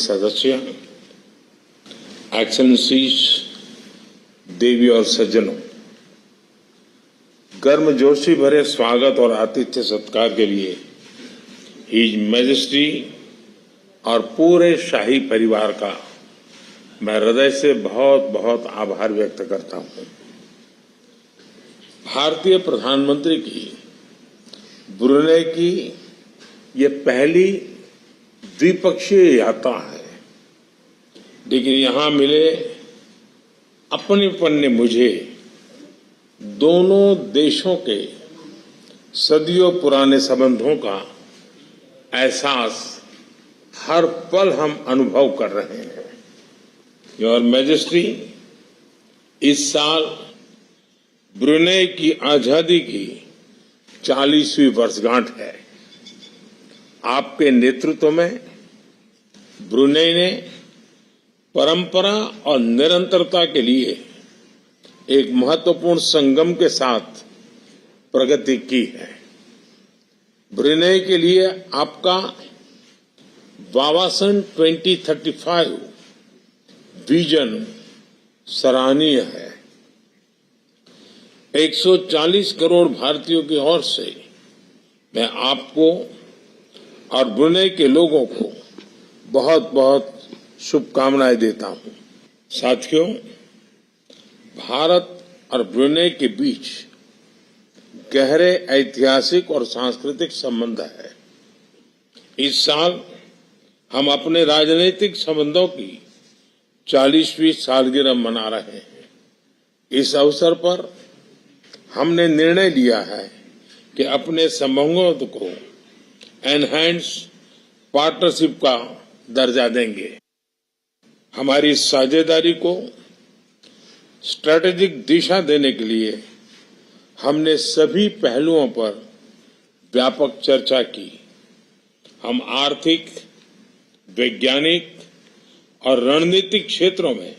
सदस्य, एक्सेलेंसीज, देवी और सज्जनों, गर्मजोशी भरे स्वागत और आतिथ्य सत्कार के लिए हिज मैजेस्टी और पूरे शाही परिवार का मैं हृदय से बहुत बहुत आभार व्यक्त करता हूं। भारतीय प्रधानमंत्री की ब्रुनेई की ये पहली द्विपक्षीय यात्रा है, लेकिन यहां मिले अपनेपन ने मुझे दोनों देशों के सदियों पुराने संबंधों का एहसास हर पल हम अनुभव कर रहे हैं। योर मैजेस्टी, इस साल ब्रुनेई की आजादी की 40वीं वर्षगांठ है। आपके नेतृत्व में ब्रुनेई ने परंपरा और निरंतरता के लिए एक महत्वपूर्ण संगम के साथ प्रगति की है। ब्रुनेई के लिए आपका वावासन 2035 विजन सराहनीय है। 140 करोड़ भारतीयों की ओर से मैं आपको और ब्रुनेई के लोगों को बहुत बहुत शुभकामनाएं देता हूं। साथियों, भारत और ब्रुनेई के बीच गहरे ऐतिहासिक और सांस्कृतिक संबंध है। इस साल हम अपने राजनीतिक संबंधों की 40वीं सालगिरह मना रहे हैं। इस अवसर पर हमने निर्णय लिया है कि अपने संबंधों को एनहांस पार्टनरशिप का दर्जा देंगे। हमारी साझेदारी को स्ट्रैटेजिक दिशा देने के लिए हमने सभी पहलुओं पर व्यापक चर्चा की। हम आर्थिक, वैज्ञानिक और रणनीतिक क्षेत्रों में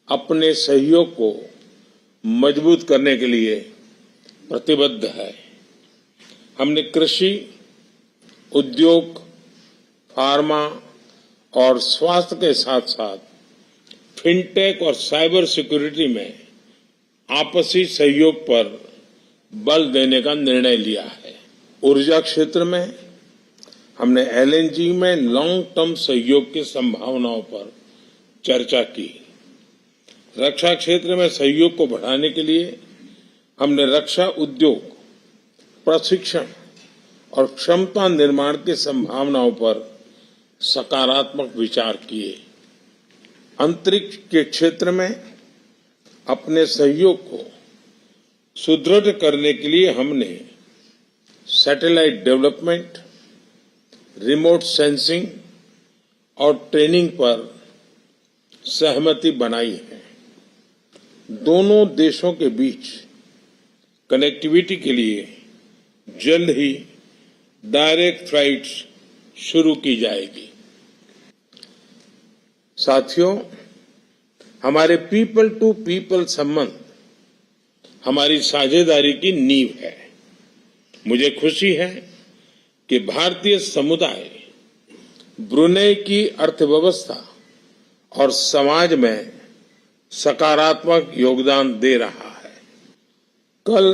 अपने सहयोग को मजबूत करने के लिए प्रतिबद्ध है। हमने कृषि, उद्योग, फार्मा और स्वास्थ्य के साथ साथ फिनटेक और साइबर सिक्योरिटी में आपसी सहयोग पर बल देने का निर्णय लिया है। ऊर्जा क्षेत्र में हमने एलएनजी में लॉन्ग टर्म सहयोग की संभावनाओं पर चर्चा की। रक्षा क्षेत्र में सहयोग को बढ़ाने के लिए हमने रक्षा उद्योग, प्रशिक्षण और क्षमता निर्माण की संभावनाओं पर सकारात्मक विचार किए। अंतरिक्ष के क्षेत्र में अपने सहयोग को सुदृढ़ करने के लिए हमने सैटेलाइट डेवलपमेंट, रिमोट सेंसिंग और ट्रेनिंग पर सहमति बनाई है। दोनों देशों के बीच कनेक्टिविटी के लिए जल्द ही डायरेक्ट फ्लाइट्स शुरू की जाएगी। साथियों, हमारे पीपल टू पीपल संबंध हमारी साझेदारी की नींव है। मुझे खुशी है कि भारतीय समुदाय ब्रुनेई की अर्थव्यवस्था और समाज में सकारात्मक योगदान दे रहा है। कल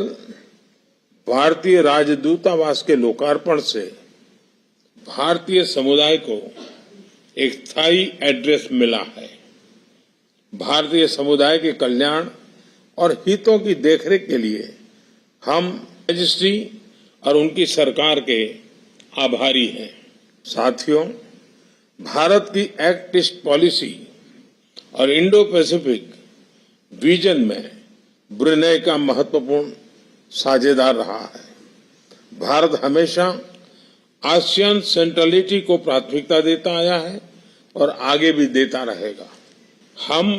भारतीय राजदूतावास के लोकार्पण से भारतीय समुदाय को एक स्थायी एड्रेस मिला है। भारतीय समुदाय के कल्याण और हितों की देखरेख के लिए हम मैजेस्टी और उनकी सरकार के आभारी हैं। साथियों, भारत की एक्ट ईस्ट पॉलिसी और इंडो पैसिफिक विजन में ब्रुनेई का महत्वपूर्ण साझेदार रहा है। भारत हमेशा आसियान सेंट्रलिटी को प्राथमिकता देता आया है और आगे भी देता रहेगा। हम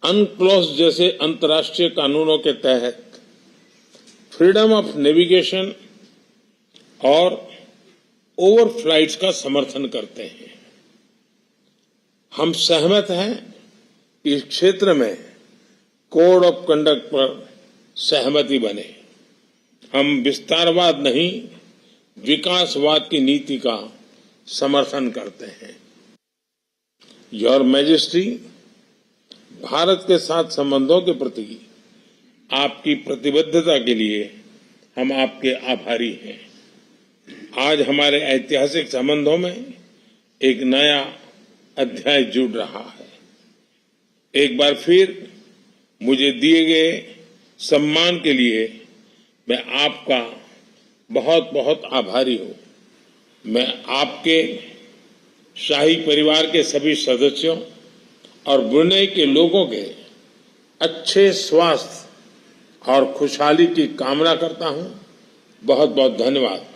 अनक्लोज जैसे अंतर्राष्ट्रीय कानूनों के तहत फ्रीडम ऑफ नेविगेशन और ओवरफ्लाइट्स का समर्थन करते हैं। हम सहमत हैं कि इस क्षेत्र में कोड ऑफ कंडक्ट पर सहमति बने। हम विस्तारवाद नहीं, विकासवाद की नीति का समर्थन करते हैं। योर मैजेस्टी, भारत के साथ संबंधों के प्रति आपकी प्रतिबद्धता के लिए हम आपके आभारी हैं। आज हमारे ऐतिहासिक संबंधों में एक नया अध्याय जुड़ रहा है। एक बार फिर मुझे दिए गए सम्मान के लिए मैं आपका बहुत बहुत आभारी हूं। मैं आपके शाही परिवार के सभी सदस्यों और ब्रुनेई के लोगों के अच्छे स्वास्थ्य और खुशहाली की कामना करता हूं। बहुत बहुत धन्यवाद।